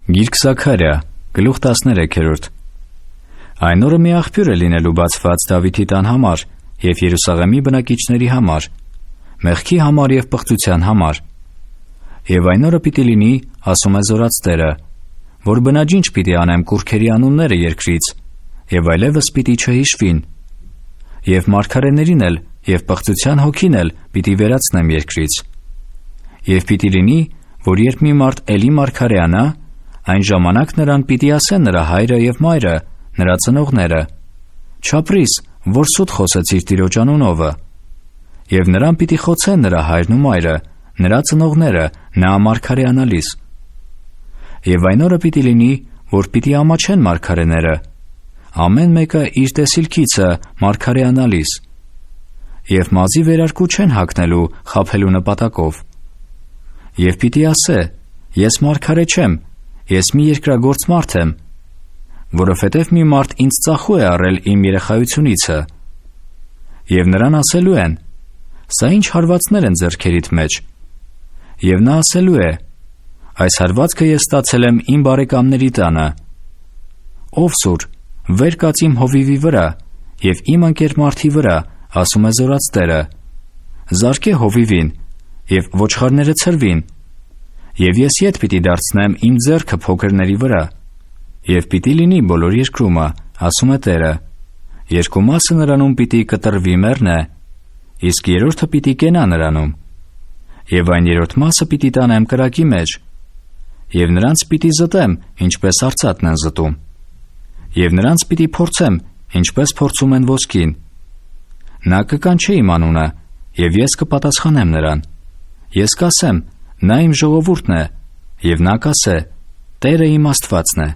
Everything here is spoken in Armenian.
Գիրք Զաքարիա, գլուխ 13։ Այն օրը մի աղբյուր է լինելու բացված Դավիթի տան համար և Երուսաղեմի բնակիչների համար, մեղքի համար և պղծության համար։ Եվ այն օրը պիտի լինի, ասում է Զորաց Տերը, որ բնաջինջ պիտի անեմ կուռքերի անունները երկրից, և այլևս պիտի չհիշվին, և մարգարեներին էլ և պղծության հոգին էլ պիտի վերացնեմ երկրից։ Եվ պիտի լինի, որ երբ մի մարդ էլի մարգարեանա, այն ժամանակ նրան պիտի ասեն նրա հայրը և մայրը, նրա ծնողները. «Չապրիս, որ սուտ խոսեցիր Տիրոջ անունովը»։ Եվ նրան պիտի խոցեն նրա հայրն ու մայրը, նրա ծնողները, նա մարգարեանալիս։ Եվ այն օրը պիտի լինի, որ պիտի ամաչեն մարգարեները, ամեն մեկը իր տեսիլքիցը մարգարեանալիս, և մազի վերարկու չեն հագնելու խաբելու նպատակով։ Եվ պիտի ասե. «Ես մարգարե չեմ, ես մի երկրագործ մարդ եմ, որովհետև մի մարդ ինձ ծախու է առել իմ երեխայությունիցը»։ Եվ նրան ասելու են. «Սա ինչ հարվածներ են ձեռքերիդ մեջ»։ Եվ նա ասելու է. «Այս հարվածքը ես ստացել եմ իմ բարեկամների տանը»։ Ով սուր, վեր կաց իմ հովիվի վրա և իմ ընկեր մարդի վրա, ասում է Զորաց Տերը, զարկե հովիվին, և ոչխարները ցրվին, և ես ետ պիտի դարձնեմ իմ ձեռքը փոքրների վրա, և պիտի լինի բոլոր երկրումը, ասում է Տերը. երկու մասը նրանում պիտի կտրվի մեռնե, իսկ երրորդը պիտի կենա նրանում, և այն երրորդ մասը պիտի տանեմ կրակի մեջ, և նրանց պիտի զտեմ, ինչպես արծաթն են զտում, և նրանց պիտի փորձեմ, ինչպես փորձում են ոսկին։ Նա կկանչե իմ անունը, և ես կպատասխանեմ նրան։ Ես կասեմ. նա իմ ժողովուրդն է, և նա կասե. Տերը իմ Աստվածն է։